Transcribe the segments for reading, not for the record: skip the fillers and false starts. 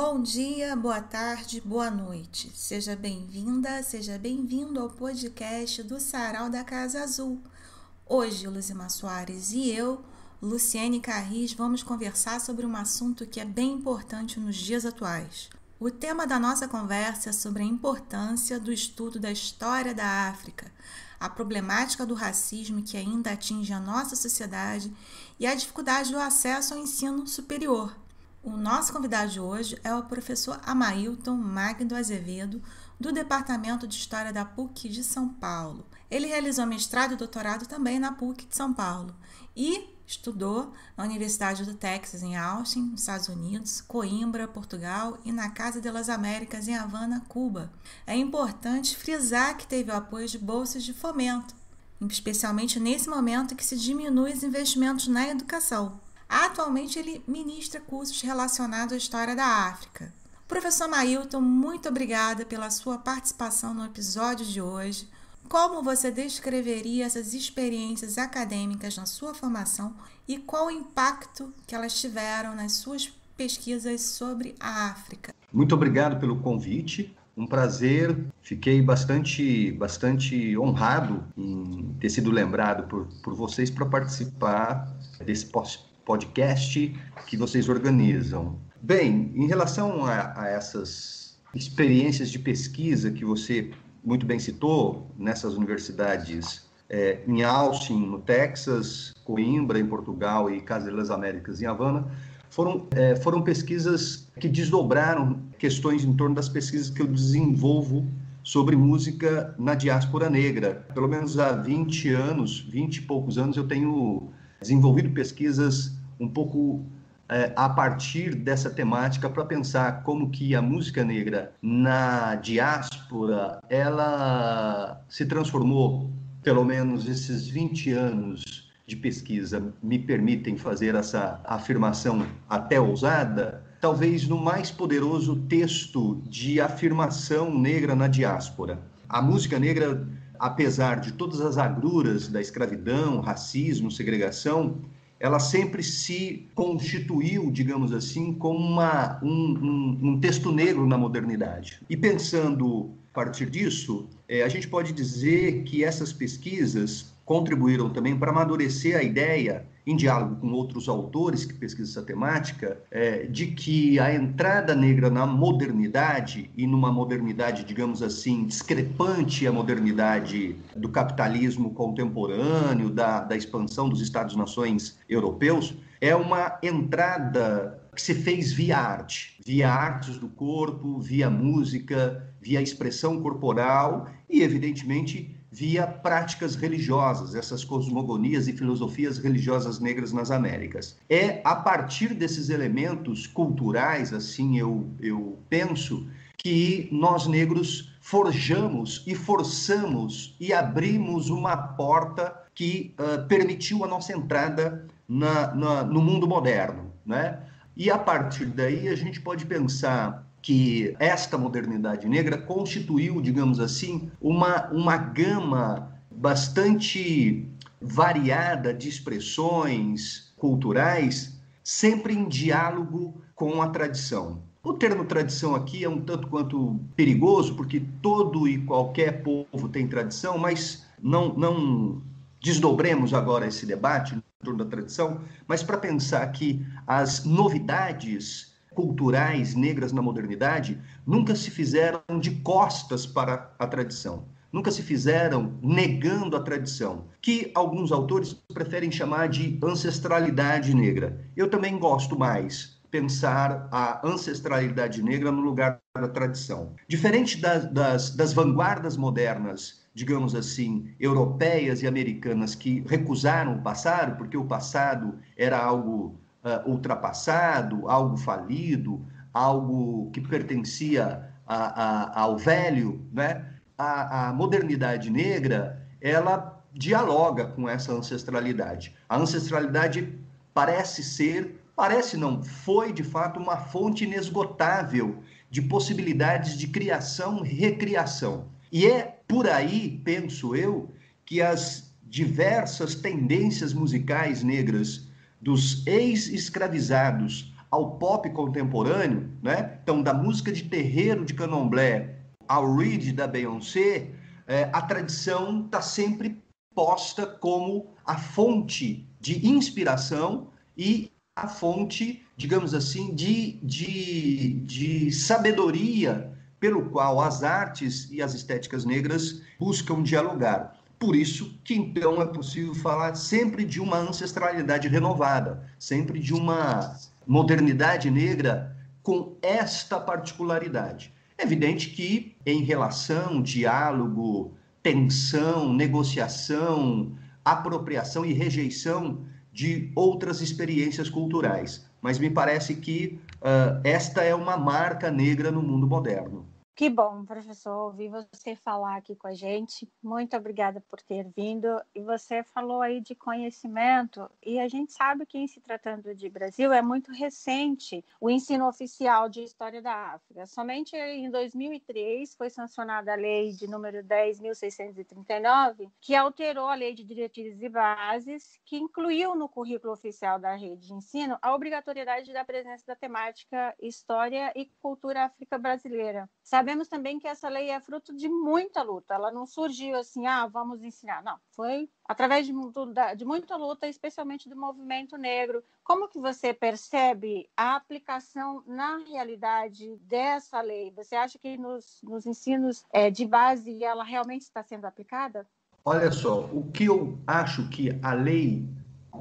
Bom dia, boa tarde, boa noite. Seja bem-vinda, seja bem-vindo ao podcast do Sarau da Casa Azul. Hoje, Luzimar Soares e eu, Luciene Carris, vamos conversar sobre um assunto que é bem importante nos dias atuais. O tema da nossa conversa é sobre a importância do estudo da história da África, a problemática do racismo que ainda atinge a nossa sociedade e a dificuldade do acesso ao ensino superior. O nosso convidado de hoje é o professor Amailton Magno Azevedo, do Departamento de História da PUC de São Paulo. Ele realizou mestrado e doutorado também na PUC de São Paulo e estudou na Universidade do Texas, em Austin, nos Estados Unidos, Coimbra, Portugal e na Casa de las Américas, em Havana, Cuba. É importante frisar que teve o apoio de bolsas de fomento, especialmente nesse momento que se diminui os investimentos na educação. Atualmente, ele ministra cursos relacionados à história da África. Professor Amailton, muito obrigada pela sua participação no episódio de hoje. Como você descreveria essas experiências acadêmicas na sua formação e qual o impacto que elas tiveram nas suas pesquisas sobre a África? Muito obrigado pelo convite. Um prazer. Fiquei bastante honrado em ter sido lembrado por vocês para participar desse podcast que vocês organizam. Bem, em relação a essas experiências de pesquisa que você muito bem citou, nessas universidades em Austin, no Texas, Coimbra, em Portugal, e Casa de las Américas, em Havana, foram pesquisas que desdobraram questões em torno das pesquisas que eu desenvolvo sobre música na diáspora negra. Pelo menos há 20 e poucos anos, eu tenho desenvolvido pesquisas um pouco a partir dessa temática para pensar como que a música negra na diáspora, ela se transformou, pelo menos esses 20 anos de pesquisa me permitem fazer essa afirmação até ousada, talvez no mais poderoso texto de afirmação negra na diáspora. A música negra, apesar de todas as agruras da escravidão, racismo, segregação, ela sempre se constituiu, digamos assim, como um texto negro na modernidade. E pensando a partir disso, a gente pode dizer que essas pesquisas contribuíram também para amadurecer a ideia, em diálogo com outros autores que pesquisam essa temática, de que a entrada negra na modernidade, e numa modernidade, digamos assim, discrepante à modernidade do capitalismo contemporâneo, da expansão dos Estados-nações europeus, é uma entrada que se fez via artes do corpo, via música, via expressão corporal e, evidentemente, via práticas religiosas, essas cosmogonias e filosofias religiosas negras nas Américas. É a partir desses elementos culturais, assim eu penso, que nós negros forjamos e forçamos e abrimos uma porta que permitiu a nossa entrada no mundo moderno, né? E a partir daí a gente pode pensar que esta modernidade negra constituiu, digamos assim, uma gama bastante variada de expressões culturais, sempre em diálogo com a tradição. O termo tradição aqui é um tanto quanto perigoso, porque todo e qualquer povo tem tradição, mas não desdobremos agora esse debate em torno da tradição, mas para pensar que as novidades culturais negras na modernidade nunca se fizeram de costas para a tradição, nunca se fizeram negando a tradição, que alguns autores preferem chamar de ancestralidade negra. Eu também gosto mais pensar a ancestralidade negra no lugar da tradição. Diferente das vanguardas modernas, digamos assim, europeias e americanas, que recusaram o passado, porque o passado era algo ultrapassado, algo falido, algo que pertencia ao velho, né? A modernidade negra, ela dialoga com essa ancestralidade. A ancestralidade foi de fato uma fonte inesgotável de possibilidades de criação e recriação. E é por aí, penso eu, que as diversas tendências musicais negras dos ex-escravizados ao pop contemporâneo, né? Então, da música de terreiro de candomblé ao Reed da Beyoncé, a tradição está sempre posta como a fonte de inspiração e a fonte, digamos assim, de sabedoria pelo qual as artes e as estéticas negras buscam dialogar. Por isso que, então, é possível falar sempre de uma ancestralidade renovada, sempre de uma modernidade negra com esta particularidade. É evidente que, em relação, diálogo, tensão, negociação, apropriação e rejeição de outras experiências culturais. Mas me parece que esta é uma marca negra no mundo moderno. Que bom, professor, ouvir você falar aqui com a gente. Muito obrigada por ter vindo. E você falou aí de conhecimento, e a gente sabe que, em se tratando de Brasil, é muito recente o ensino oficial de História da África. Somente em 2003 foi sancionada a lei de número 10.639, que alterou a Lei de Diretrizes e Bases, que incluiu no currículo oficial da rede de ensino a obrigatoriedade da presença da temática História e Cultura África Brasileira. Sabemos também que essa lei é fruto de muita luta. Ela não surgiu assim, vamos ensinar. Não, foi através de muita luta, especialmente do movimento negro. Como que você percebe a aplicação na realidade dessa lei? Você acha que nos ensinos de base ela realmente está sendo aplicada? Olha só, o que eu acho que a lei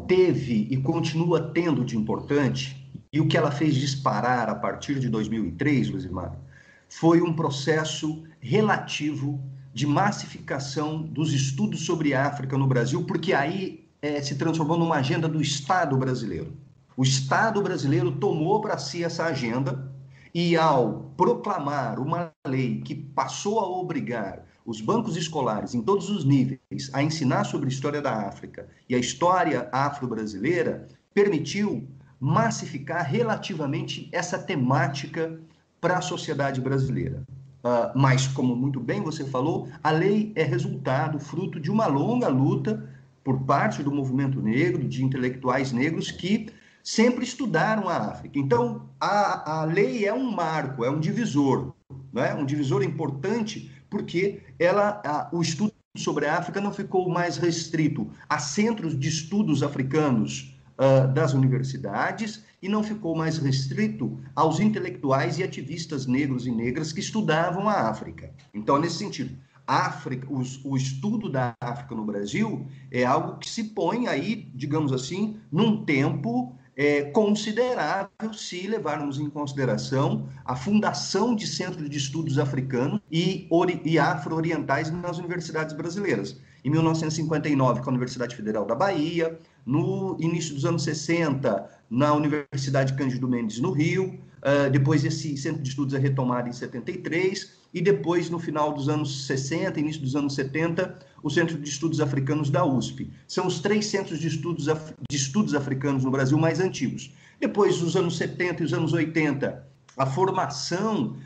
teve e continua tendo de importante, e o que ela fez disparar a partir de 2003, Luzimar, foi um processo relativo de massificação dos estudos sobre África no Brasil, porque aí se transformou numa agenda do Estado brasileiro. O Estado brasileiro tomou para si essa agenda e, ao proclamar uma lei que passou a obrigar os bancos escolares em todos os níveis a ensinar sobre a história da África e a história afro-brasileira, permitiu massificar relativamente essa temática para a sociedade brasileira. Mas, como muito bem você falou, a lei é resultado, fruto de uma longa luta por parte do movimento negro, de intelectuais negros que sempre estudaram a África. Então, a lei é um marco, é um divisor, né? Um divisor importante, porque o estudo sobre a África não ficou mais restrito a centros de estudos africanos das universidades e não ficou mais restrito aos intelectuais e ativistas negros e negras que estudavam a África. Então, nesse sentido, o estudo da África no Brasil é algo que se põe aí, digamos assim, num tempo considerável, se levarmos em consideração a fundação de centros de estudos africanos e afro-orientais nas universidades brasileiras. Em 1959, com a Universidade Federal da Bahia, no início dos anos 60, na Universidade Cândido Mendes, no Rio, depois esse centro de estudos é retomado em 73, e depois, no final dos anos 60, início dos anos 70, o Centro de Estudos Africanos da USP. São os 3 centros de estudos africanos no Brasil mais antigos. Depois, os anos 70 e os anos 80, a formação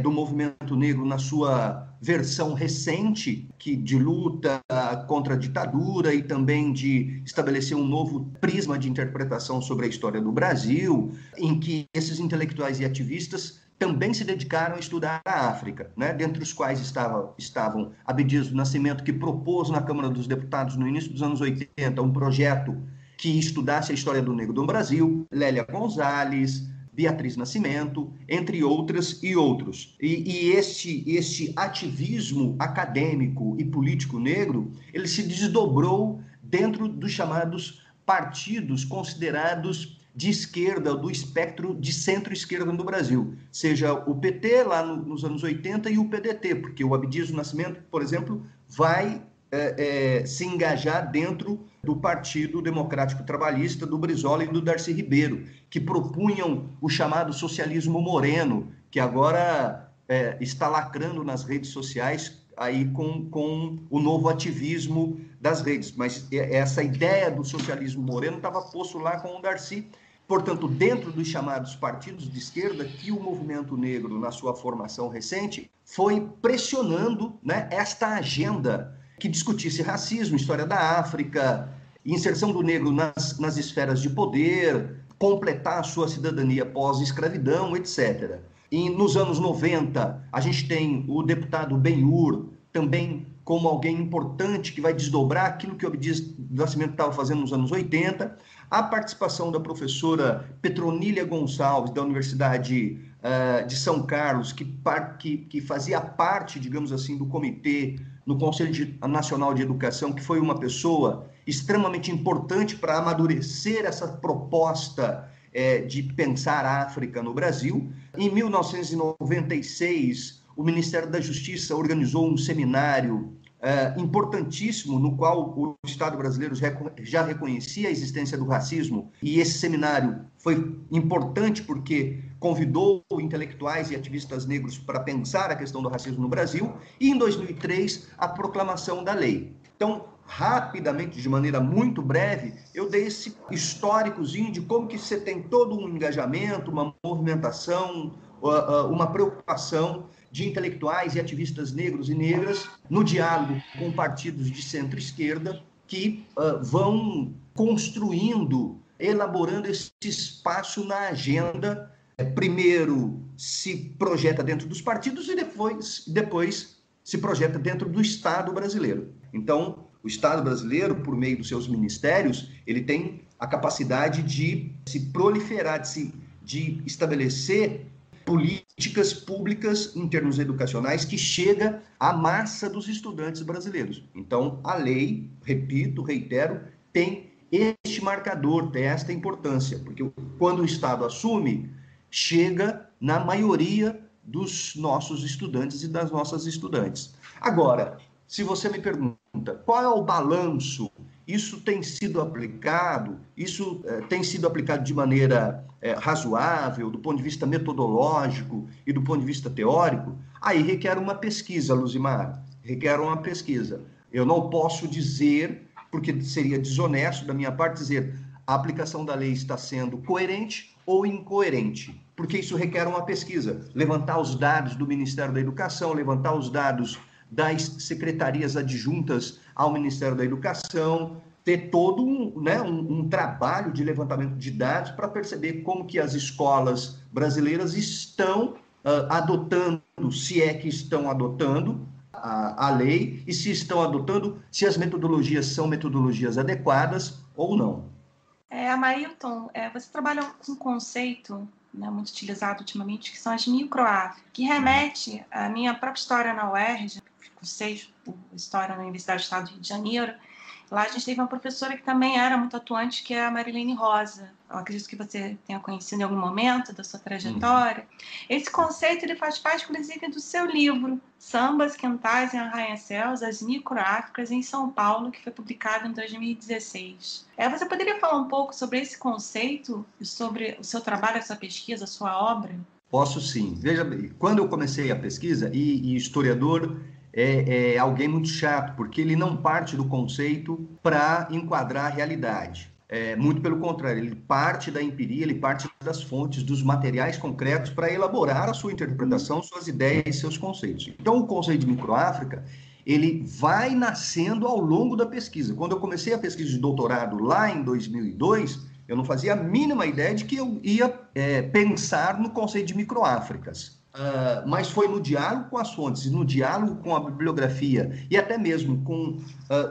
do movimento negro na sua versão recente, de luta contra a ditadura e também de estabelecer um novo prisma de interpretação sobre a história do Brasil, em que esses intelectuais e ativistas também se dedicaram a estudar a África, né? Dentre os quais estavam Abdias do Nascimento, que propôs na Câmara dos Deputados, no início dos anos 80, um projeto que estudasse a história do negro no Brasil, Lélia Gonzalez, Beatriz Nascimento, entre outras e outros. E este ativismo acadêmico e político negro, ele se desdobrou dentro dos chamados partidos considerados de esquerda, do espectro de centro-esquerda no Brasil, seja o PT lá nos anos 80 e o PDT, porque o Abdias do Nascimento, por exemplo, vai se engajar dentro do Partido Democrático Trabalhista, do Brizola e do Darcy Ribeiro, que propunham o chamado socialismo moreno, que agora está lacrando nas redes sociais aí com o novo ativismo das redes. Mas essa ideia do socialismo moreno estava posto lá com o Darcy. Portanto, dentro dos chamados partidos de esquerda, que o movimento negro, na sua formação recente, foi pressionando, né, esta agenda que discutisse racismo, história da África, inserção do negro nas esferas de poder, completar a sua cidadania pós-escravidão, etc. E nos anos 90, a gente tem o deputado Ben-Hur, também como alguém importante que vai desdobrar aquilo que o Abdias do Nascimento estava fazendo nos anos 80. A participação da professora Petronília Gonçalves, da Universidade de São Carlos, que fazia parte, digamos assim, do comitê no Conselho Nacional de Educação, que foi uma pessoa extremamente importante para amadurecer essa proposta de pensar a África no Brasil. Em 1996, o Ministério da Justiça organizou um seminário importantíssimo, no qual o Estado brasileiro já reconhecia a existência do racismo, e esse seminário foi importante porque convidou intelectuais e ativistas negros para pensar a questão do racismo no Brasil, e em 2003, a proclamação da lei. Então, rapidamente, de maneira muito breve, eu dei esse históricozinho de como que você tem todo um engajamento, uma movimentação, uma preocupação de intelectuais e ativistas negros e negras no diálogo com partidos de centro-esquerda que vão construindo, elaborando esse espaço na agenda. Primeiro se projeta dentro dos partidos e depois se projeta dentro do Estado brasileiro. Então, o Estado brasileiro, por meio dos seus ministérios, ele tem a capacidade de se proliferar, de estabelecer políticas públicas em termos educacionais que chega à massa dos estudantes brasileiros. Então, a lei, repito, reitero, tem este marcador, tem esta importância, porque quando o Estado assume, chega na maioria dos nossos estudantes e das nossas estudantes. Agora, se você me pergunta qual é o balanço, isso tem sido aplicado, isso tem sido aplicado de maneira razoável, do ponto de vista metodológico e do ponto de vista teórico, aí requer uma pesquisa, Luzimar, requer uma pesquisa. Eu não posso dizer, porque seria desonesto da minha parte dizer a aplicação da lei está sendo coerente ou incoerente, porque isso requer uma pesquisa, levantar os dados do Ministério da Educação, levantar os dados das secretarias adjuntas ao Ministério da Educação, ter todo um trabalho de levantamento de dados para perceber como que as escolas brasileiras estão adotando, se é que estão adotando a lei, e se estão adotando, se as metodologias são metodologias adequadas ou não. Amailton, você trabalha com um conceito muito utilizado ultimamente, que são as microáfricas, que remete à minha própria história na UERJ, cursei História na Universidade do Estado do Rio de Janeiro. Lá a gente teve uma professora que também era muito atuante, que é a Marilene Rosa. Eu acredito que você tenha conhecido em algum momento da sua trajetória. Esse conceito ele faz parte, inclusive, do seu livro, Sambas, Quentais e Arranha-Céus, as Microáfricas em São Paulo, que foi publicado em 2016. Você poderia falar um pouco sobre esse conceito, sobre o seu trabalho, a sua pesquisa, a sua obra? Posso sim. Veja bem, quando eu comecei a pesquisa, e historiador é alguém muito chato, porque ele não parte do conceito para enquadrar a realidade. Muito pelo contrário, ele parte da empiria, ele parte das fontes, dos materiais concretos para elaborar a sua interpretação, suas ideias e seus conceitos. Então, o conceito de microáfrica, ele vai nascendo ao longo da pesquisa. Quando eu comecei a pesquisa de doutorado lá em 2002, eu não fazia a mínima ideia de que eu ia pensar no conceito de microáfricas. Mas foi no diálogo com as fontes, no diálogo com a bibliografia e até mesmo com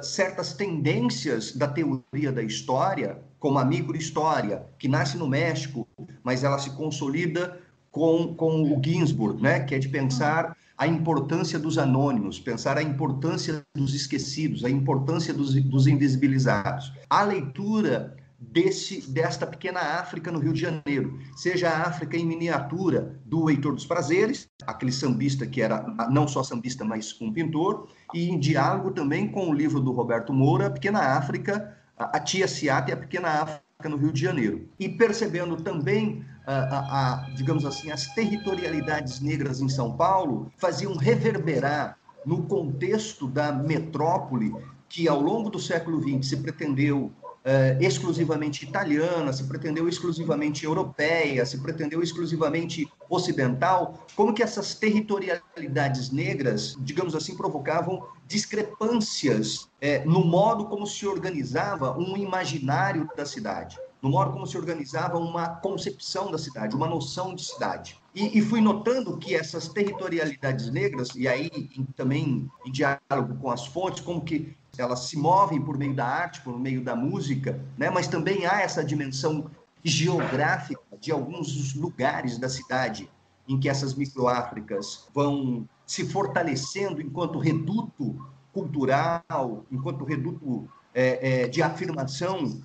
certas tendências da teoria da história, como a microhistória, que nasce no México, mas ela se consolida com o Ginsburg, que é de pensar a importância dos anônimos, pensar a importância dos esquecidos, a importância dos invisibilizados. A leitura desta pequena África no Rio de Janeiro, seja a África em miniatura do Heitor dos Prazeres, aquele sambista que era não só sambista, mas um pintor, e em diálogo também com o livro do Roberto Moura, a Pequena África, a Tia Ciata e a Pequena África no Rio de Janeiro. E percebendo também, digamos assim, as territorialidades negras em São Paulo faziam reverberar no contexto da metrópole que ao longo do século XX se pretendeu exclusivamente italiana, se pretendeu exclusivamente europeia, se pretendeu exclusivamente ocidental, como que essas territorialidades negras, digamos assim, provocavam discrepâncias no modo como se organizava um imaginário da cidade. no modo como se organizava uma concepção da cidade, uma noção de cidade. E fui notando que essas territorialidades negras, e aí também em diálogo com as fontes, como que elas se movem por meio da arte, por meio da música, né? Mas também há essa dimensão geográfica de alguns lugares da cidade em que essas microáfricas vão se fortalecendo enquanto reduto cultural, enquanto reduto de afirmação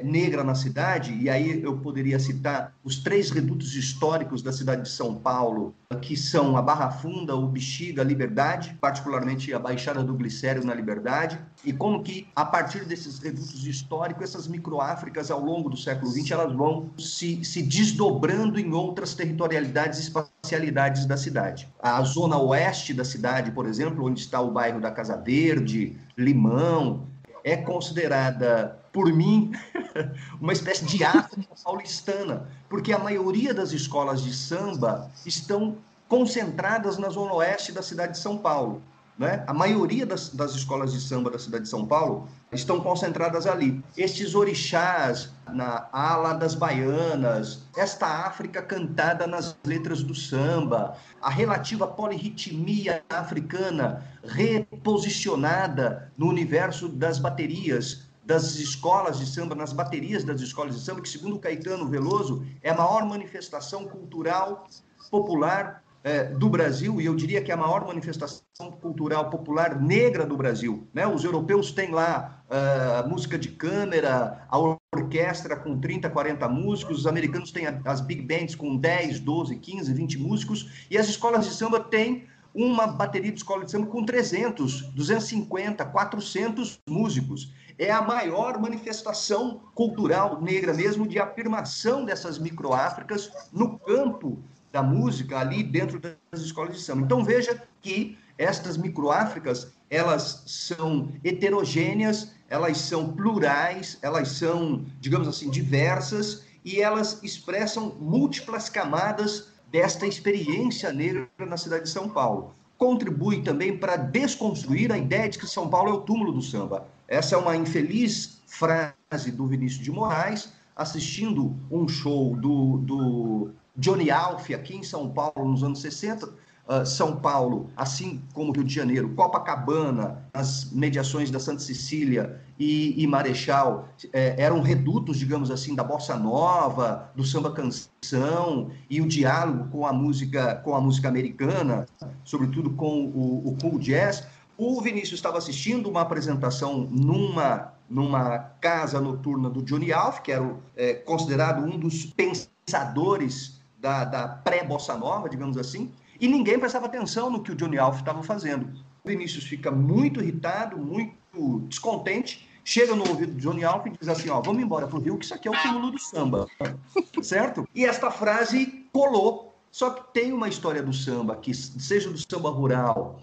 negra na cidade, e aí eu poderia citar os 3 redutos históricos da cidade de São Paulo, que são a Barra Funda, o Bexiga, a Liberdade, particularmente a Baixada do Glicério na Liberdade, e como que, a partir desses redutos históricos, essas microáfricas, ao longo do século XX, elas vão se desdobrando em outras territorialidades e espacialidades da cidade. A zona oeste da cidade, por exemplo, onde está o bairro da Casa Verde, Limão, é considerada, por mim, uma espécie de África paulistana, porque a maioria das escolas de samba estão concentradas na zona oeste da cidade de São Paulo, né? A maioria das escolas de samba da cidade de São Paulo estão concentradas ali. Estes orixás na ala das baianas, esta África cantada nas letras do samba, a relativa polirritmia africana reposicionada no universo das baterias, das escolas de samba, nas baterias das escolas de samba, que, segundo Caetano Veloso, é a maior manifestação cultural popular do Brasil, e eu diria que é a maior manifestação cultural popular negra do Brasil, né? Os europeus têm lá música de câmera, a orquestra com 30, 40 músicos, os americanos têm as big bands com 10, 12, 15, 20 músicos, e as escolas de samba têm uma bateria de escola de samba com 300, 250, 400 músicos. É a maior manifestação cultural negra mesmo, de afirmação dessas microáfricas no campo da música, ali dentro das escolas de samba. Então, veja que estas microáfricas, elas são heterogêneas, elas são plurais, elas são, digamos assim, diversas, e elas expressam múltiplas camadas desta experiência negra na cidade de São Paulo. Contribui também para desconstruir a ideia de que São Paulo é o túmulo do samba. Essa é uma infeliz frase do Vinícius de Moraes, assistindo um show do Johnny Alf aqui em São Paulo nos anos 60. São Paulo, assim como Rio de Janeiro, Copacabana, as mediações da Santa Cecília e Marechal eram redutos, digamos assim, da bossa nova, do samba canção, e o diálogo com a música americana, sobretudo com o cool jazz. O Vinícius estava assistindo uma apresentação numa casa noturna do Johnny Alf, que era considerado um dos pensadores da pré-bossa nova, digamos assim, e ninguém prestava atenção no que o Johnny Alf estava fazendo. O Vinícius fica muito irritado, muito descontente, chega no ouvido do Johnny Alf e diz assim, vamos embora pro Rio, que isso aqui é o túmulo do samba, certo? E esta frase colou. Só que tem uma história do samba, que seja do samba rural,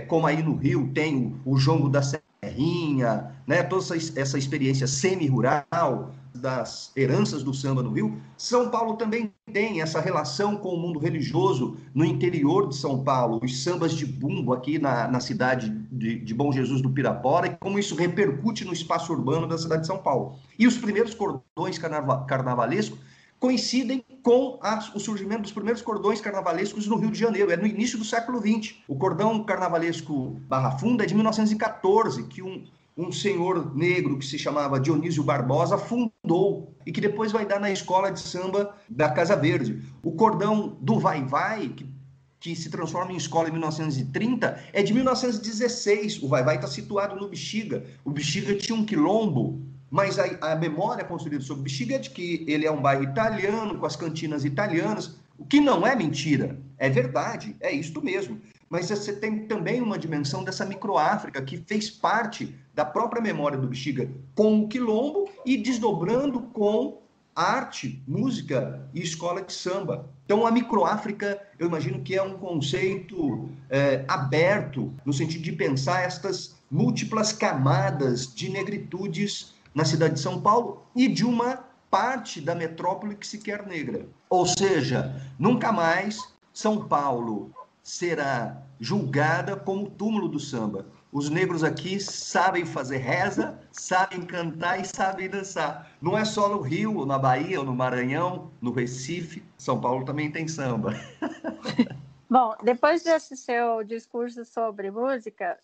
como aí no Rio tem o jongo da serrinha, né? Toda essa experiência semi-rural, das heranças do samba no Rio. São Paulo também tem essa relação com o mundo religioso no interior de São Paulo, os sambas de bumbo aqui na cidade de Bom Jesus do Pirapora, e como isso repercute no espaço urbano da cidade de São Paulo. E os primeiros cordões carnavalescos coincidem com o surgimento dos primeiros cordões carnavalescos no Rio de Janeiro, é no início do século XX. O cordão carnavalesco Barra Funda é de 1914, que um senhor negro que se chamava Dionísio Barbosa fundou, e que depois vai dar na escola de samba da Casa Verde. O cordão do Vai-Vai, que se transforma em escola em 1930, é de 1916. O Vai-Vai está situado no Bexiga. O Bexiga tinha um quilombo, mas a memória construída sobre o Bexiga é de que ele é um bairro italiano, com as cantinas italianas, o que não é mentira, é verdade, é isto mesmo. Mas você tem também uma dimensão dessa microáfrica que fez parte da própria memória do Bexiga com o quilombo e desdobrando com arte, música e escola de samba. Então, a microáfrica, eu imagino que é um conceito aberto, no sentido de pensar estas múltiplas camadas de negritudes na cidade de São Paulo e de uma parte da metrópole que se quer negra. Ou seja, nunca mais São Paulo será julgada como o túmulo do samba. Os negros aqui sabem fazer reza, sabem cantar e sabem dançar. Não é só no Rio, ou na Bahia, ou no Maranhão, no Recife. São Paulo também tem samba. Bom, depois desse seu discurso sobre música,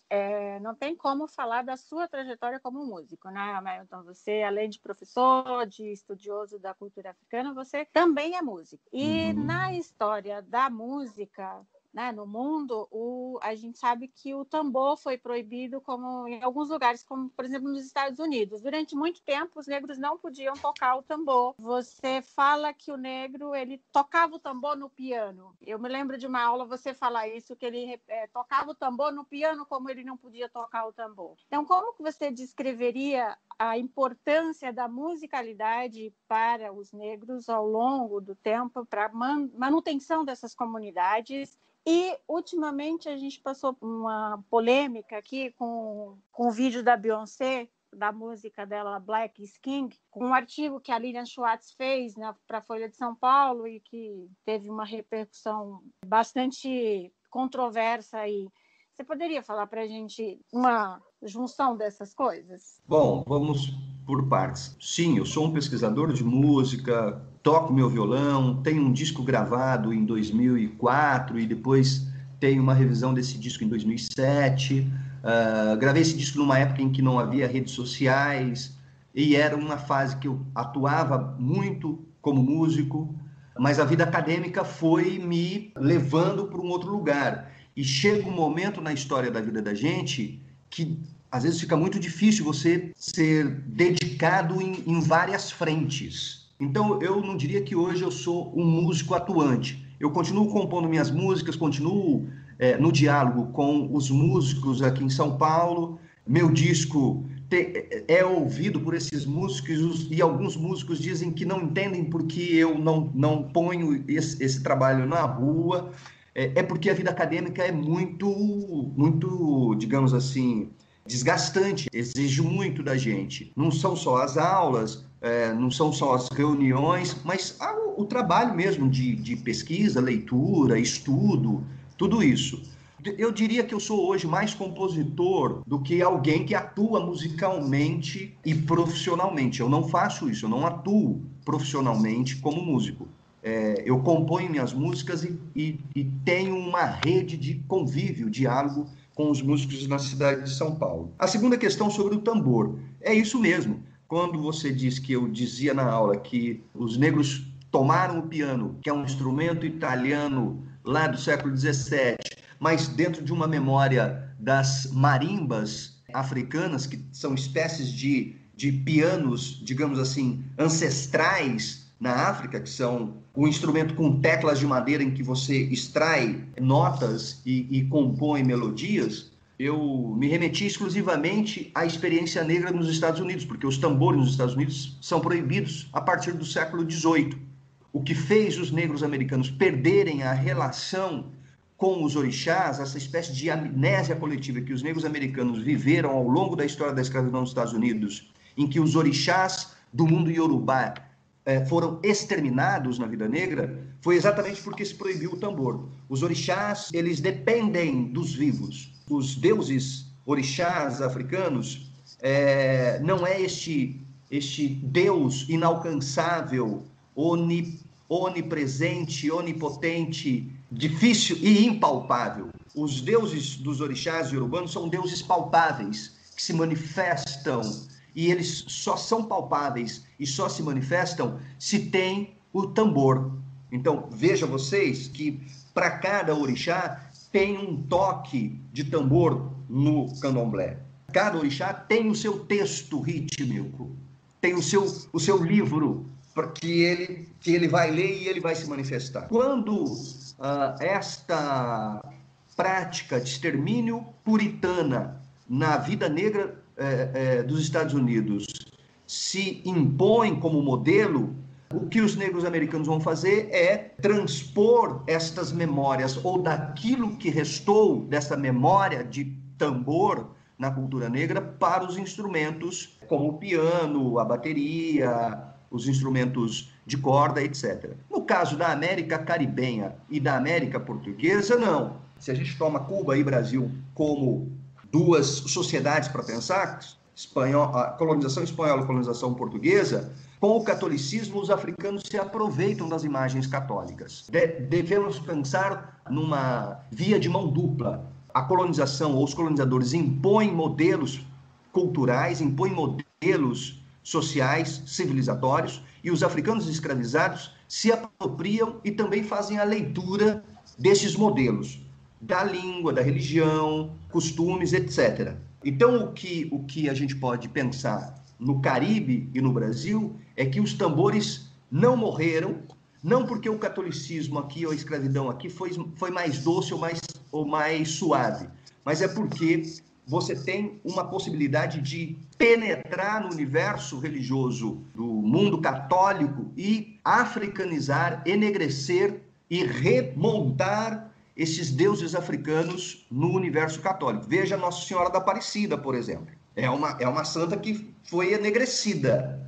não tem como falar da sua trajetória como músico, né, Hamilton? Você, além de professor, de estudioso da cultura africana, você também é músico. E na história da música, né, no mundo, a gente sabe que o tambor foi proibido como em alguns lugares, como, por exemplo, nos Estados Unidos. Durante muito tempo, os negros não podiam tocar o tambor. Você fala que o negro ele tocava o tambor no piano. Eu me lembro de uma aula você falar isso, que ele tocava o tambor no piano como ele não podia tocar o tambor. Então, como que você descreveria a importância da musicalidade para os negros ao longo do tempo, para a manutenção dessas comunidades? E, ultimamente, a gente passou por uma polêmica aqui com o vídeo da Beyoncé, da música dela, Black is King, com um artigo que a Lilian Schwartz fez, né, para a Folha de São Paulo e que teve uma repercussão bastante controversa aí. Você poderia falar para a gente uma junção dessas coisas? Bom, vamos por partes. Sim, eu sou um pesquisador de música, toco meu violão, tenho um disco gravado em 2004 e depois tenho uma revisão desse disco em 2007. Gravei esse disco numa época em que não havia redes sociais e era uma fase que eu atuava muito como músico, mas a vida acadêmica foi me levando para um outro lugar. E chega um momento na história da vida da gente que às vezes fica muito difícil você ser dedicado em várias frentes. Então, eu não diria que hoje eu sou um músico atuante. Eu continuo compondo minhas músicas, continuo no diálogo com os músicos aqui em São Paulo. Meu disco é ouvido por esses músicos e alguns músicos dizem que não entendem porque eu não ponho esse trabalho na rua. É porque a vida acadêmica é muito, digamos assim, desgastante, exige muito da gente. Não são só as aulas, não são só as reuniões, mas o trabalho mesmo de pesquisa, leitura, estudo, tudo isso. Eu diria que eu sou hoje mais compositor do que alguém que atua musicalmente e profissionalmente. Eu não faço isso, eu não atuo profissionalmente como músico. Eu componho minhas músicas e tenho uma rede de convívio, diálogo com os músicos na cidade de São Paulo. A segunda questão sobre o tambor. É isso mesmo. Quando você diz que eu dizia na aula que os negros tomaram o piano, que é um instrumento italiano lá do século XVII, mas dentro de uma memória das marimbas africanas, que são espécies de pianos, digamos assim, ancestrais na África, que são um instrumento com teclas de madeira em que você extrai notas e compõe melodias, eu me remeti exclusivamente à experiência negra nos Estados Unidos, porque os tambores nos Estados Unidos são proibidos a partir do século XVIII. O que fez os negros americanos perderem a relação com os orixás, essa espécie de amnésia coletiva que os negros americanos viveram ao longo da história da escravidão nos Estados Unidos, em que os orixás do mundo iorubá foram exterminados na vida negra, foi exatamente porque se proibiu o tambor. Os orixás, eles dependem dos vivos. Os deuses orixás africanos não é este Deus inalcançável, onipresente, onipotente, difícil e impalpável. Os deuses dos orixás iorubanos são deuses palpáveis, que se manifestam, e eles só são palpáveis e só se manifestam se tem o tambor. Então, vejam vocês que para cada orixá tem um toque de tambor no candomblé. Cada orixá tem o seu texto rítmico, tem o seu livro que ele vai ler e ele vai se manifestar. Quando esta prática de extermínio puritana na vida negra dos Estados Unidos se impõe como modelo, o que os negros americanos vão fazer é transpor estas memórias, ou daquilo que restou dessa memória de tambor na cultura negra, para os instrumentos como o piano, a bateria, os instrumentos de corda, etc. No caso da América caribenha e da América portuguesa, não. se a gente toma Cuba e Brasil como duas sociedades para pensar, a colonização espanhola e a colonização portuguesa, com o catolicismo, os africanos se aproveitam das imagens católicas. Devemos pensar numa via de mão dupla. A colonização ou os colonizadores impõem modelos culturais, impõem modelos sociais, civilizatórios, e os africanos escravizados se apropriam e também fazem a leitura desses modelos, da língua, da religião, costumes, etc. Então, o que a gente pode pensar no Caribe e no Brasil é que os tambores não morreram, não porque o catolicismo aqui ou a escravidão aqui foi mais doce ou mais suave, mas é porque você tem uma possibilidade de penetrar no universo religioso do mundo católico e africanizar, enegrecer e remontar esses deuses africanos no universo católico. Veja Nossa Senhora da Aparecida, por exemplo. É uma santa que foi enegrecida.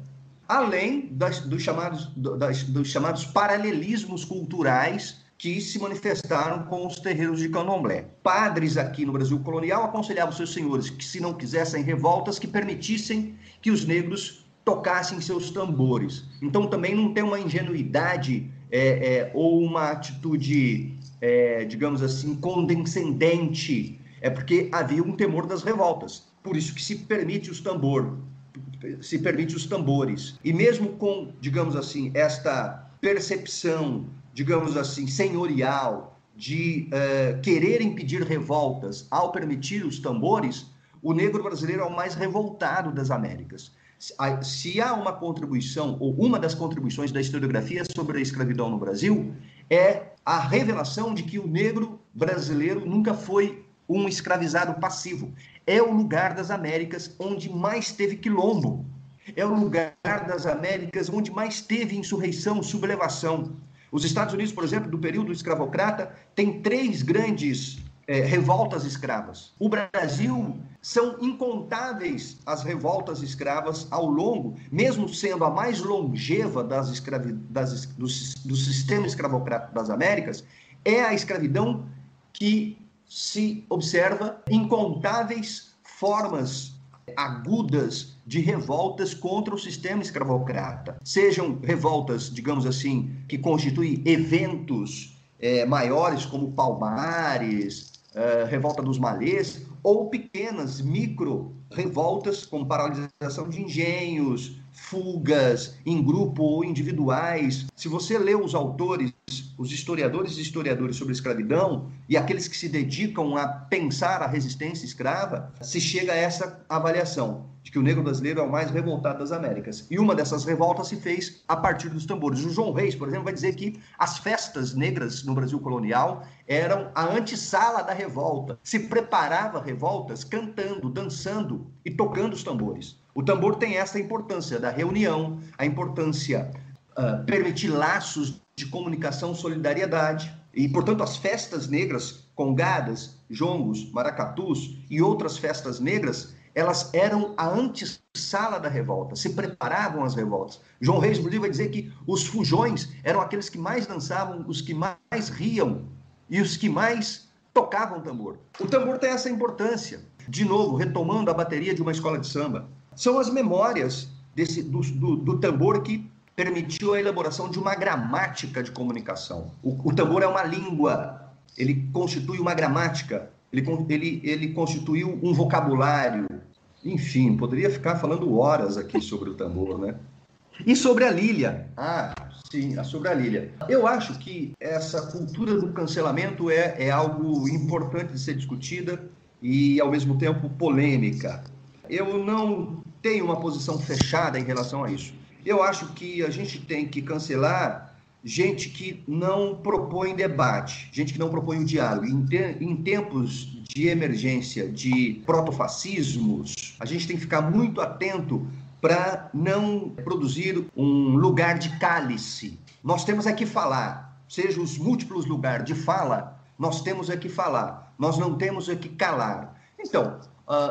Além dos chamados paralelismos culturais que se manifestaram com os terreiros de candomblé. Padres aqui no Brasil colonial aconselhavam seus senhores que, se não quisessem revoltas, que permitissem que os negros tocassem seus tambores. Então também não tem uma ingenuidade ou uma atitude, digamos assim, condescendente. É porque havia um temor das revoltas. Por isso que se permite os tambores. E mesmo com, digamos assim, esta percepção, digamos assim, senhorial, de querer impedir revoltas ao permitir os tambores, o negro brasileiro é o mais revoltado das Américas. Se há uma contribuição, ou uma das contribuições da historiografia sobre a escravidão no Brasil, é a revelação de que o negro brasileiro nunca foi um escravizado passivo. É o lugar das Américas onde mais teve quilombo. É o lugar das Américas onde mais teve insurreição, sublevação. Os Estados Unidos, por exemplo, do período escravocrata, tem 3 grandes revoltas escravas. O Brasil, são incontáveis as revoltas escravas ao longo, mesmo sendo a mais longeva do sistema escravocrata das Américas, é a escravidão que se observa incontáveis formas agudas de revoltas contra o sistema escravocrata. Sejam revoltas, digamos assim, que constituem eventos maiores, como Palmares, revolta dos Malês, ou pequenas micro-revoltas, como paralisação de engenhos, fugas em grupo ou individuais. Se você lê os autores, os historiadores e historiadores sobre a escravidão, e aqueles que se dedicam a pensar a resistência escrava, se chega a essa avaliação de que o negro brasileiro é o mais revoltado das Américas. E uma dessas revoltas se fez a partir dos tambores. O João Reis, por exemplo, vai dizer que as festas negras no Brasil colonial eram a antessala da revolta. Se preparava revoltas cantando, dançando e tocando os tambores. O tambor tem essa importância da reunião, a importância permitir laços de comunicação, solidariedade. E, portanto, as festas negras, congadas, jongos, maracatus e outras festas negras, elas eram a antessala da revolta, se preparavam às revoltas. João Reis, inclusive, vai dizer que os fujões eram aqueles que mais dançavam, os que mais riam e os que mais tocavam tambor. O tambor tem essa importância. De novo, retomando a bateria de uma escola de samba, são as memórias do tambor que permitiu a elaboração de uma gramática de comunicação. O tambor é uma língua, ele constitui uma gramática, ele constituiu um vocabulário. Enfim, poderia ficar falando horas aqui sobre o tambor, né? E sobre a Lília. Sim, sobre a Lília. Eu acho que essa cultura do cancelamento é algo importante de ser discutida e, ao mesmo tempo, polêmica. Eu não tenho uma posição fechada em relação a isso. Eu acho que a gente tem que cancelar gente que não propõe debate, gente que não propõe o diálogo. Em tempos de emergência, de protofascismos, a gente tem que ficar muito atento para não produzir um lugar de cálice. Nós temos é que falar, seja os múltiplos lugares de fala, nós temos é que falar, nós não temos é que calar. Então,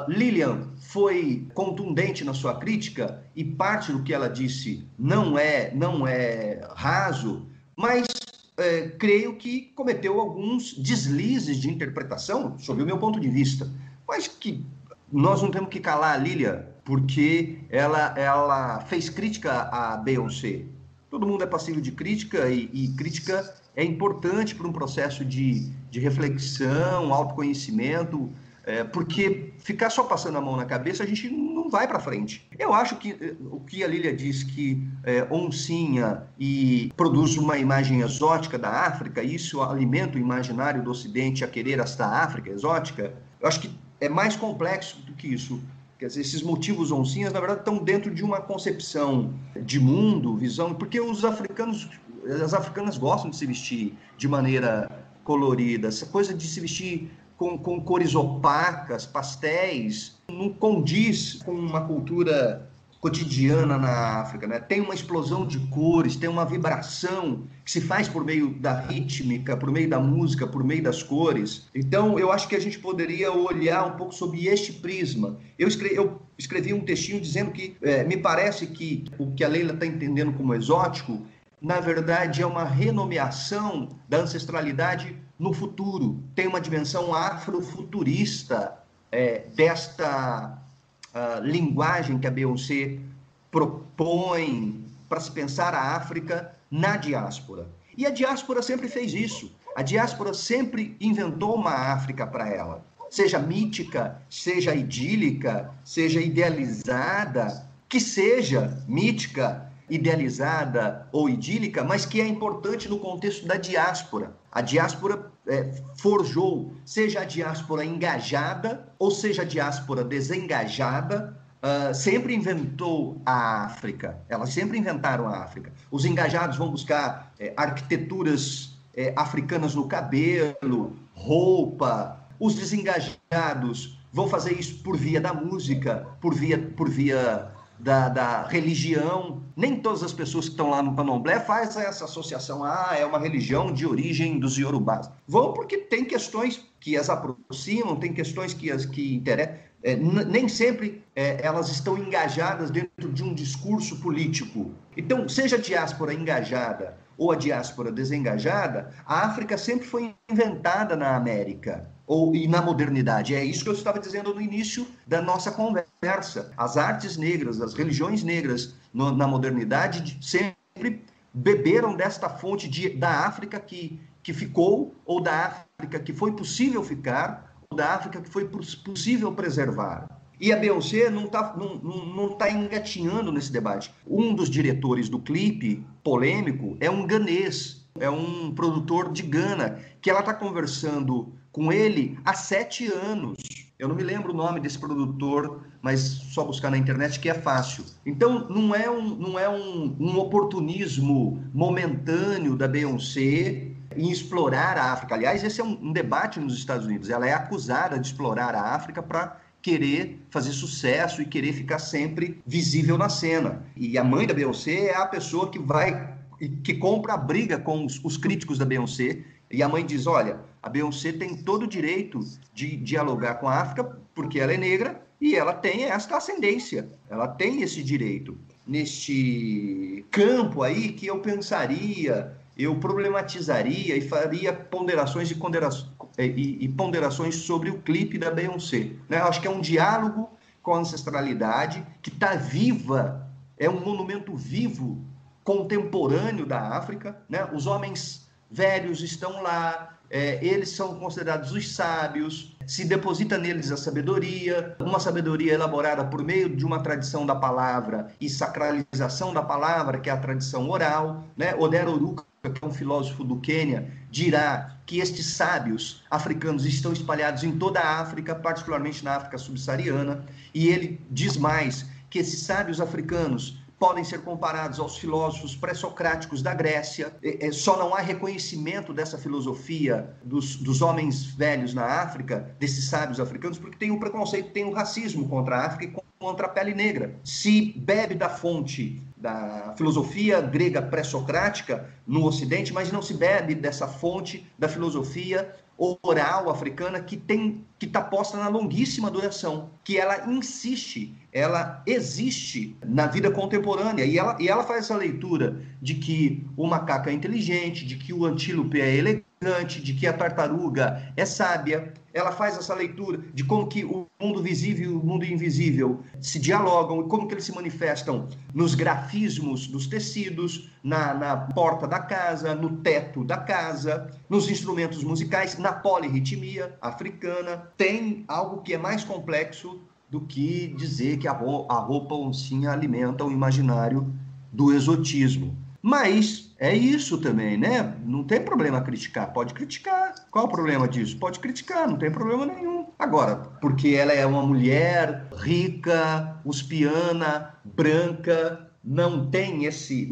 Lilian foi contundente na sua crítica e parte do que ela disse não é raso, mas creio que cometeu alguns deslizes de interpretação, sob o meu ponto de vista, mas que nós não temos que calar a Lilia, porque ela fez crítica à Beyoncé. Todo mundo é passível de crítica, e crítica é importante para um processo de reflexão, autoconhecimento, porque ficar só passando a mão na cabeça, a gente não vai para frente. Eu acho que o que a Lilia diz, que oncinha e produz uma imagem exótica da África, isso alimenta o imaginário do Ocidente a querer esta África exótica, eu acho que é mais complexo do que isso. Quer dizer, esses motivos oncinhas, na verdade, estão dentro de uma concepção de mundo, visão, porque as africanas gostam de se vestir de maneira colorida, essa coisa de se vestir com cores opacas, pastéis, não condiz com uma cultura cotidiana na África, né? Tem uma explosão de cores, tem uma vibração que se faz por meio da rítmica, por meio da música, por meio das cores. Então, eu acho que a gente poderia olhar um pouco sob este prisma. Eu escrevi um textinho dizendo que me parece que o que a Leila está entendendo como exótico, na verdade, é uma renomeação da ancestralidade no futuro. Tem uma dimensão afrofuturista desta linguagem que a Beyoncé propõe para se pensar a África na diáspora. E a diáspora sempre fez isso. A diáspora sempre inventou uma África para ela. Seja mítica, seja idílica, seja idealizada, que seja mítica, idealizada ou idílica, mas que é importante no contexto da diáspora. A diáspora forjou, seja a diáspora engajada ou seja a diáspora desengajada, sempre inventou a África. Elas sempre inventaram a África. Os engajados vão buscar arquiteturas africanas no cabelo, roupa. Os desengajados vão fazer isso por via da música, por via da religião. Nem todas as pessoas que estão lá no Candomblé fazem essa associação, é uma religião de origem dos Yorubás. Vão porque tem questões que as aproximam, tem questões que interessam. Nem sempre elas estão engajadas dentro de um discurso político. Então, seja a diáspora engajada ou a diáspora desengajada, a África sempre foi inventada na América e na modernidade. É isso que eu estava dizendo no início da nossa conversa. As artes negras, as religiões negras na modernidade sempre beberam desta fonte da África que ficou, ou da África que foi possível ficar, ou da África que foi possível preservar. E a Beyoncé não tá engatinhando nesse debate. Um dos diretores do clipe polêmico é um ganês, é um produtor de Gana, que ela está conversando com ele há 7 anos. Eu não me lembro o nome desse produtor, mas só buscar na internet que é fácil. Então, não é um oportunismo momentâneo da Beyoncé em explorar a África. Aliás, esse é um debate nos Estados Unidos. Ela é acusada de explorar a África para querer fazer sucesso e querer ficar sempre visível na cena. E a mãe da Beyoncé é a pessoa que compra a briga com os críticos da Beyoncé. E a mãe diz, olha, a Beyoncé tem todo o direito de dialogar com a África porque ela é negra e ela tem esta ascendência, ela tem esse direito. Neste campo aí que eu pensaria, eu problematizaria e faria ponderações e ponderações sobre o clipe da Beyoncé. Né? Eu acho que é um diálogo com a ancestralidade que está viva, é um monumento vivo, contemporâneo da África. Né? Os homens velhos estão lá, eles são considerados os sábios, se deposita neles a sabedoria, uma sabedoria elaborada por meio de uma tradição da palavra e sacralização da palavra, que é a tradição oral. Né? Odero Oruka, que é um filósofo do Quênia, dirá que estes sábios africanos estão espalhados em toda a África, particularmente na África subsaariana, e ele diz mais que esses sábios africanos podem ser comparados aos filósofos pré-socráticos da Grécia. Só não há reconhecimento dessa filosofia dos homens velhos na África, desses sábios africanos, porque tem o preconceito, tem o racismo contra a África e contra a pele negra. Se bebe da fonte da filosofia grega pré-socrática no Ocidente, mas não se bebe dessa fonte da filosofia oral africana que está posta na longuíssima duração, que ela insiste, ela existe na vida contemporânea, e ela faz essa leitura de que o macaco é inteligente, de que o antílope é elegante, de que a tartaruga é sábia. Ela faz essa leitura de como que o mundo visível e o mundo invisível se dialogam e como que eles se manifestam nos grafismos dos tecidos, na porta da casa, no teto da casa, nos instrumentos musicais, na polirritmia africana. Tem algo que é mais complexo do que dizer que a roupa oncinha alimenta o imaginário do exotismo. Mas é isso também, né? Não tem problema criticar, pode criticar. Qual o problema disso? Pode criticar, não tem problema nenhum. Agora, porque ela é uma mulher rica, uspiana, branca, não tem esse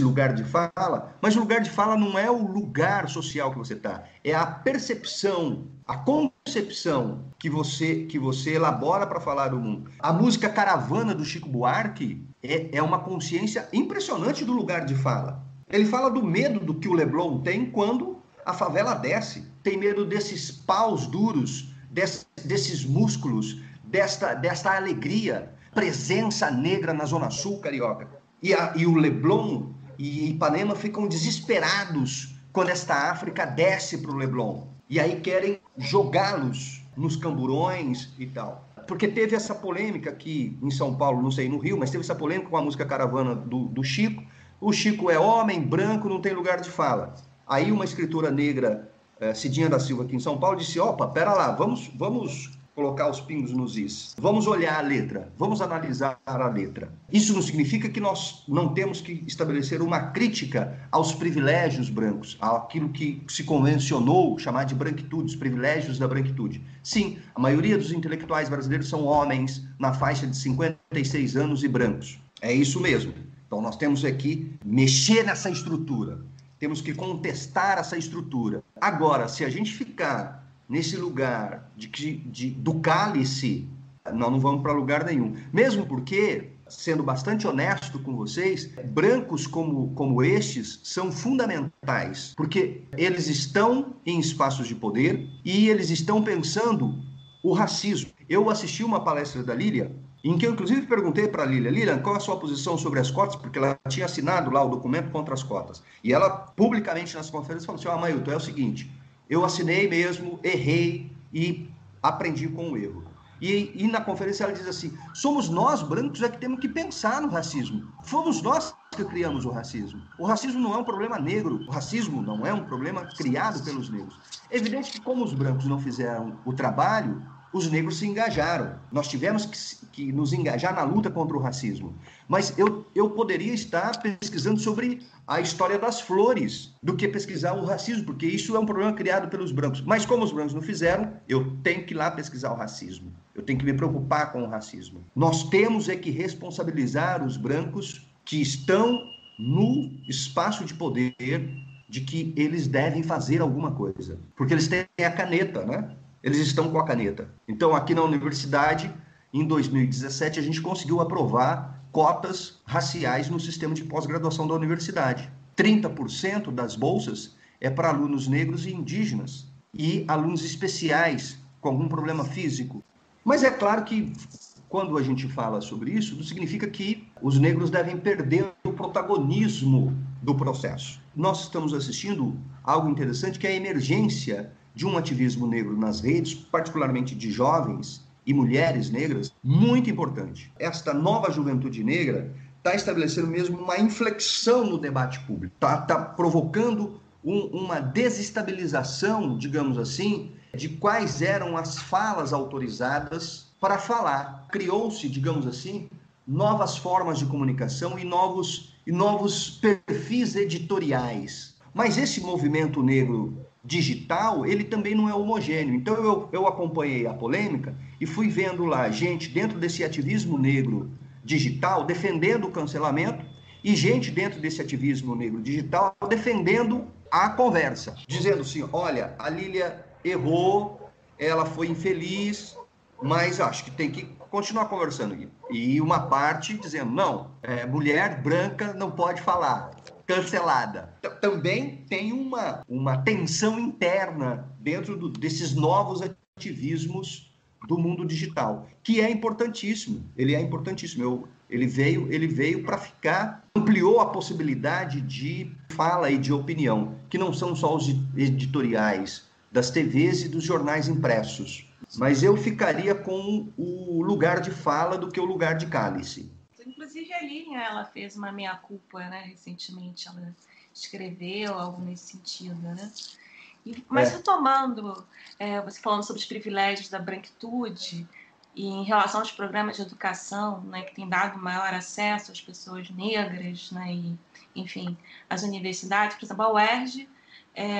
lugar de fala, mas o lugar de fala não é o lugar social que você está, é a percepção, a concepção que você elabora para falar do mundo. A música Caravana do Chico Buarque é uma consciência impressionante do lugar de fala. Ele fala do medo do que o Leblon tem quando a favela desce. Tem medo desses paus duros, desses músculos, desta alegria, presença negra na Zona Sul carioca. E o Leblon e Ipanema ficam desesperados quando esta África desce para o Leblon. E aí querem jogá-los nos camburões e tal. Porque teve essa polêmica aqui em São Paulo, não sei, no Rio, mas teve essa polêmica com a música Caravana do Chico. O Chico é homem, branco, não tem lugar de fala. Aí uma escritora negra, Cidinha da Silva, aqui em São Paulo, disse, opa, pera lá, vamos colocar os pingos nos is. Vamos olhar a letra, vamos analisar a letra. Isso não significa que nós não temos que estabelecer uma crítica aos privilégios brancos, àquilo que se convencionou chamar de branquitude, os privilégios da branquitude. Sim, a maioria dos intelectuais brasileiros são homens na faixa de 56 anos e brancos. É isso mesmo. Então nós temos aqui mexer nessa estrutura, temos que contestar essa estrutura. Agora, se a gente ficar nesse lugar do cálice, nós não vamos para lugar nenhum. Mesmo porque, sendo bastante honesto com vocês, brancos como estes são fundamentais, porque eles estão em espaços de poder e eles estão pensando o racismo. Eu assisti uma palestra da Lília, em que eu inclusive perguntei para a Lília, qual é a sua posição sobre as cotas, porque ela tinha assinado lá o documento contra as cotas. E ela, publicamente nas conferências, falou assim, Amailton, é o seguinte, eu assinei mesmo, errei e aprendi com o erro. E na conferência ela diz assim, somos nós, brancos, que temos que pensar no racismo. Fomos nós que criamos o racismo. O racismo não é um problema negro, o racismo não é um problema criado pelos negros. É evidente que como os brancos não fizeram o trabalho, os negros se engajaram. Nós tivemos que nos engajar na luta contra o racismo. Mas eu poderia estar pesquisando sobre a história das flores do que pesquisar o racismo, porque isso é um problema criado pelos brancos. Mas como os brancos não fizeram, eu tenho que ir lá pesquisar o racismo. Eu tenho que me preocupar com o racismo. Nós temos que responsabilizar os brancos que estão no espaço de poder de que eles devem fazer alguma coisa. Porque eles têm a caneta, né? Eles estão com a caneta. Então, aqui na universidade, em 2017, a gente conseguiu aprovar cotas raciais no sistema de pós-graduação da universidade. 30% das bolsas é para alunos negros e indígenas e alunos especiais com algum problema físico. Mas é claro que, quando a gente fala sobre isso, não significa que os negros devem perder o protagonismo do processo. Nós estamos assistindo algo interessante, que é a emergência de um ativismo negro nas redes, particularmente de jovens e mulheres negras, muito importante. Esta nova juventude negra está estabelecendo mesmo uma inflexão no debate público, está provocando uma desestabilização, digamos assim, de quais eram as falas autorizadas para falar. Criou-se, digamos assim, novas formas de comunicação e novos perfis editoriais. Mas esse movimento negro digital, ele também não é homogêneo. Então eu acompanhei a polêmica e fui vendo lá gente dentro desse ativismo negro digital defendendo o cancelamento e gente dentro desse ativismo negro digital defendendo a conversa, dizendo assim, olha, a Lília errou, ela foi infeliz, mas acho que tem que continuar conversando. E uma parte dizendo, não, mulher branca não pode falar. cancelada. Também tem uma tensão interna dentro desses novos ativismos do mundo digital, que é importantíssimo. Ele é importantíssimo. Ele veio para ficar, ampliou a possibilidade de fala e de opinião, que não são só os editoriais das TVs e dos jornais impressos. Mas eu ficaria com o lugar de fala do que o lugar de cálice. Inclusive, a Lilian, ela fez uma meia-culpa, né? Recentemente, ela escreveu algo nesse sentido, né? Mas retomando, você falando sobre os privilégios da branquitude e em relação aos programas de educação, né, que tem dado maior acesso às pessoas negras, né, e, enfim, às universidades, por exemplo, a UERJ,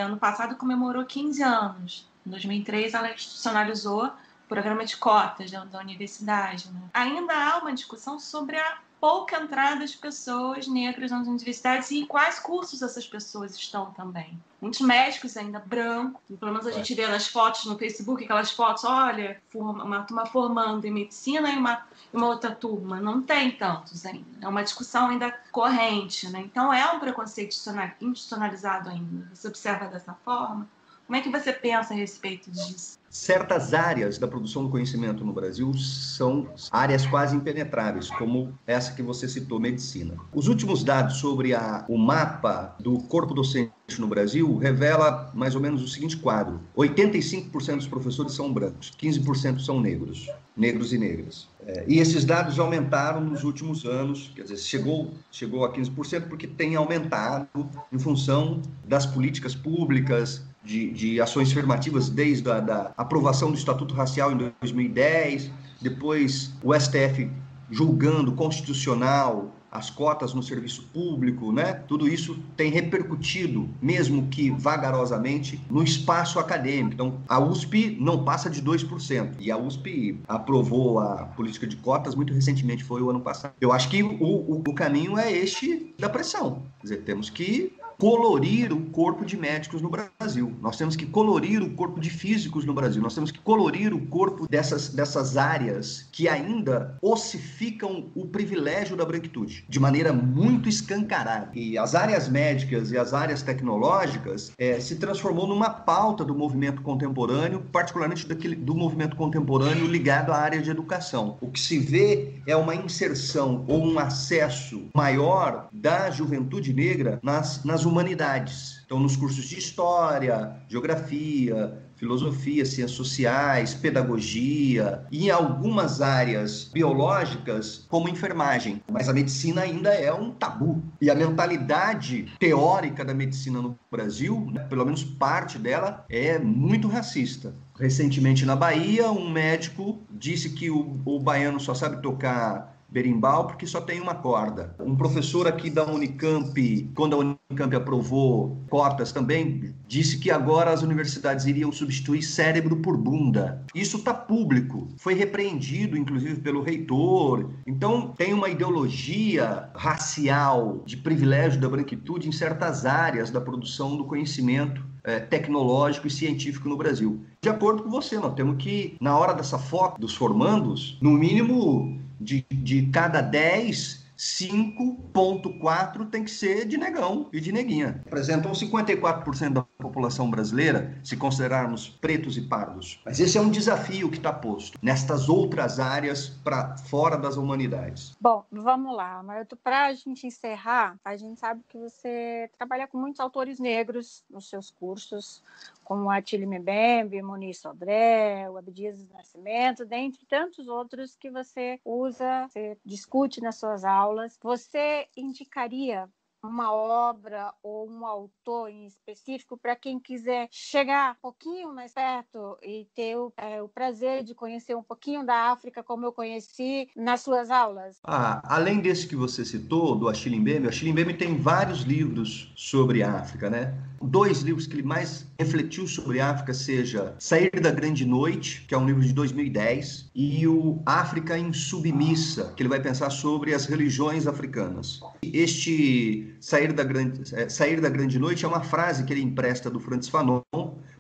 ano passado comemorou 15 anos. Em 2003, ela institucionalizou o programa de cotas da universidade. Né? Ainda há uma discussão sobre a pouca entrada de pessoas negras nas universidades e em quais cursos essas pessoas estão também. Muitos médicos ainda brancos, pelo menos a gente vê nas fotos no Facebook, aquelas fotos, olha, uma turma formando em medicina e uma outra turma. Não tem tantos ainda. É uma discussão ainda corrente, né? Então é um preconceito institucionalizado ainda. Você observa dessa forma? Como é que você pensa a respeito disso? Certas áreas da produção do conhecimento no Brasil são áreas quase impenetráveis, como essa que você citou, medicina. Os últimos dados sobre o mapa do corpo docente no Brasil revela mais ou menos o seguinte quadro: 85% dos professores são brancos, 15% são negros e negras. E esses dados aumentaram nos últimos anos, quer dizer, chegou a 15% porque tem aumentado em função das políticas públicas, de ações afirmativas desde a aprovação do Estatuto Racial em 2010, depois o STF julgando constitucional as cotas no serviço público, né? Tudo isso tem repercutido, mesmo que vagarosamente, no espaço acadêmico. Então, a USP não passa de 2%. E a USP aprovou a política de cotas muito recentemente, foi o ano passado. Eu acho que o caminho é este da pressão. Quer dizer, temos que colorir o corpo de médicos no Brasil. Nós temos que colorir o corpo de físicos no Brasil. Nós temos que colorir o corpo dessas áreas que ainda ossificam o privilégio da branquitude, de maneira muito escancarada. E as áreas médicas e as áreas tecnológicas se transformou numa pauta do movimento contemporâneo, particularmente do movimento contemporâneo ligado à área de educação. O que se vê é uma inserção ou um acesso maior da juventude negra nas humanidades. Então, nos cursos de história, geografia, filosofia, ciências sociais, pedagogia e em algumas áreas biológicas, como enfermagem. Mas a medicina ainda é um tabu. E a mentalidade teórica da medicina no Brasil, né, pelo menos parte dela, é muito racista. Recentemente, na Bahia, um médico disse que o baiano só sabe tocar berimbau porque só tem uma corda. Um professor aqui da Unicamp, quando a Unicamp aprovou cotas também, disse que agora as universidades iriam substituir cérebro por bunda. Isso está público, foi repreendido inclusive pelo reitor. Então tem uma ideologia racial de privilégio da branquitude em certas áreas da produção do conhecimento tecnológico e científico no Brasil. De acordo com você, nós temos que, na hora dessa foto dos formandos, no mínimo de cada 10, 5,4 tem que ser de negão e de neguinha. Representam 54% da população brasileira, se considerarmos pretos e pardos. Mas esse é um desafio que está posto nestas outras áreas para fora das humanidades. Bom, vamos lá, Mailton. Para a gente encerrar, a gente sabe que você trabalha com muitos autores negros nos seus cursos, como Atílio Mbembe, Muniz Sodré, o Abdias do Nascimento, dentre tantos outros que você usa, você discute nas suas aulas. Você indicaria uma obra ou um autor em específico para quem quiser chegar um pouquinho mais perto e ter o prazer de conhecer um pouquinho da África como eu conheci nas suas aulas? Além desse que você citou, do Achille Mbembe tem vários livros sobre a África, né? 2 livros que ele mais refletiu sobre a África, seja Sair da Grande Noite, que é um livro de 2010, e o África Insubmissa, que ele vai pensar sobre as religiões africanas. Este Sair da Grande Noite é uma frase que ele empresta do Frantz Fanon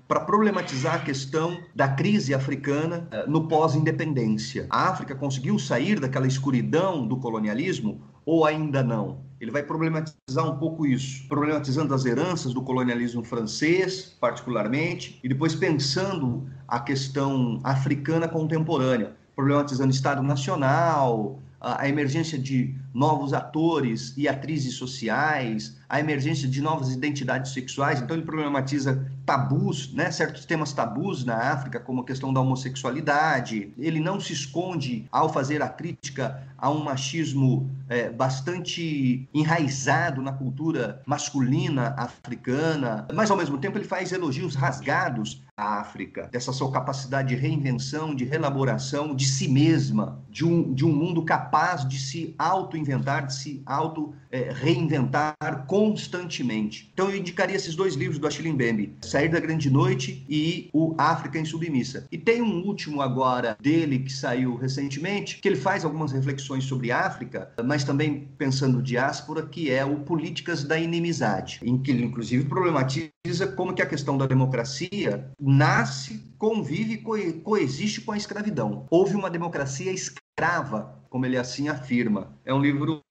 para problematizar a questão da crise africana no pós-independência. A África conseguiu sair daquela escuridão do colonialismo ou ainda não? ele vai problematizar um pouco isso, problematizando as heranças do colonialismo francês, particularmente, e depois pensando a questão africana contemporânea, problematizando Estado Nacional, a emergência de novos atores e atrizes sociais, a emergência de novas identidades sexuais. Então ele problematiza tabus, né, certos temas tabus na África, como a questão da homossexualidade. Ele não se esconde ao fazer a crítica a um machismo bastante enraizado na cultura masculina africana, mas ao mesmo tempo ele faz elogios rasgados à África, dessa sua capacidade de reinvenção, de reelaboração de si mesma, de um mundo capaz de se auto-inventar, de se auto-reinventar constantemente. Então eu indicaria esses 2 livros do Achille Mbembe, Sair da Grande Noite e o África Insubmissa. E tem um último agora dele que saiu recentemente, que ele faz algumas reflexões sobre África, mas também pensando diáspora, que é o Políticas da Inimizade, em que ele inclusive problematiza como que a questão da democracia nasce, convive e coexiste com a escravidão. Houve uma democracia escrava, como ele assim afirma. É um livro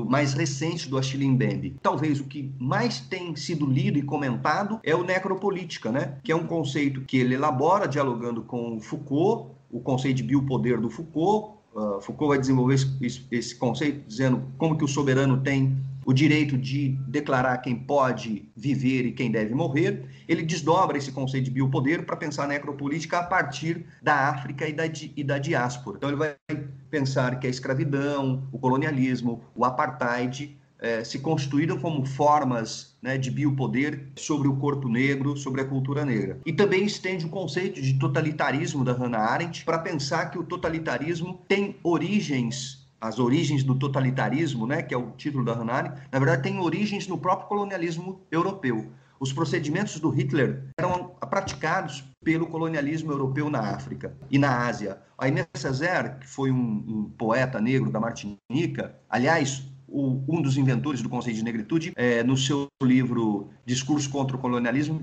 mais recente do Achille Mbembe. Talvez o que mais tem sido lido e comentado é o Necropolítica, né? Que é um conceito que ele elabora dialogando com Foucault, o conceito de biopoder do Foucault. Foucault vai desenvolver esse conceito dizendo como que o soberano tem o direito de declarar quem pode viver e quem deve morrer. Ele desdobra esse conceito de biopoder para pensar na necropolítica a partir da África e da diáspora. Então ele vai pensar que a escravidão, o colonialismo, o apartheid se constituíram como formas, né, de biopoder sobre o corpo negro, sobre a cultura negra. E também estende o conceito de totalitarismo da Hannah Arendt para pensar que o totalitarismo tem origens. As origens do totalitarismo, né, que é o título da Hannah Arendt, na verdade tem origens no próprio colonialismo europeu. Os procedimentos do Hitler eram praticados pelo colonialismo europeu na África e na Ásia. Aimé Césaire, que foi um poeta negro da Martinica, aliás, um dos inventores do conceito de negritude, no seu livro Discurso contra o Colonialismo,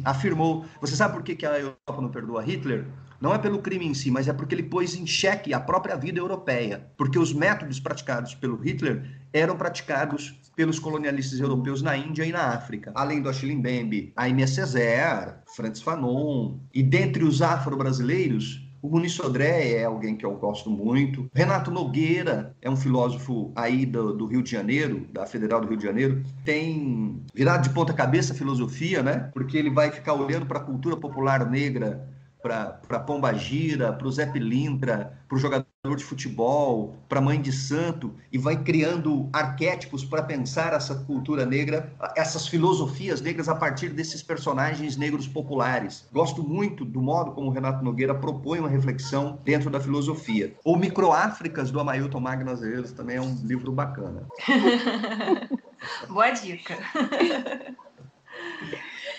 afirmou, você sabe por que a Europa não perdoa Hitler? Não é pelo crime em si, mas é porque ele pôs em xeque a própria vida europeia. Porque os métodos praticados pelo Hitler eram praticados pelos colonialistas europeus na Índia e na África. Além do Achille Mbembe, Aimé Césaire, Frantz Fanon, e dentre os afro-brasileiros, o Muniz Sodré é alguém que eu gosto muito. Renato Nogueira é um filósofo aí do Rio de Janeiro, da Federal do Rio de Janeiro. Tem virado de ponta cabeça a filosofia, né? Porque ele vai ficar olhando para a cultura popular negra, para Pombagira, para o Zé Pilintra, para o jogador de futebol, para a mãe de santo, e vai criando arquétipos para pensar essa cultura negra, essas filosofias negras a partir desses personagens negros populares. Gosto muito do modo como o Renato Nogueira propõe uma reflexão dentro da filosofia. O Microáfricas, do Amailton Magno Azevedo, também é um livro bacana. Boa dica.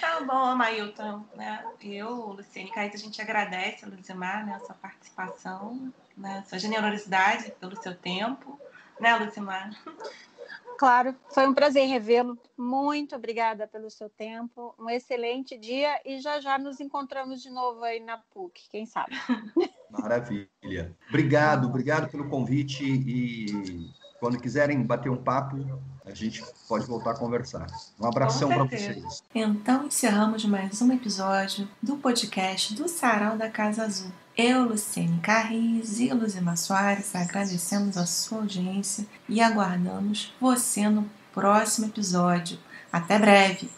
Tá bom, Amailton, né? Eu, Luciane Caíta, a gente agradece a Luzimar, né, a sua participação, né, sua generosidade pelo seu tempo, né, Luzimar? Claro, foi um prazer revê-lo. Muito obrigada pelo seu tempo. Um excelente dia e já nos encontramos de novo aí na PUC, quem sabe. Maravilha. Obrigado pelo convite e quando quiserem bater um papo, a gente pode voltar a conversar. Um abração para vocês. Então, encerramos mais um episódio do podcast do Sarau da Casa Azul. Eu, Luciane Carriz e Luzimar Soares agradecemos a sua audiência e aguardamos você no próximo episódio. Até breve!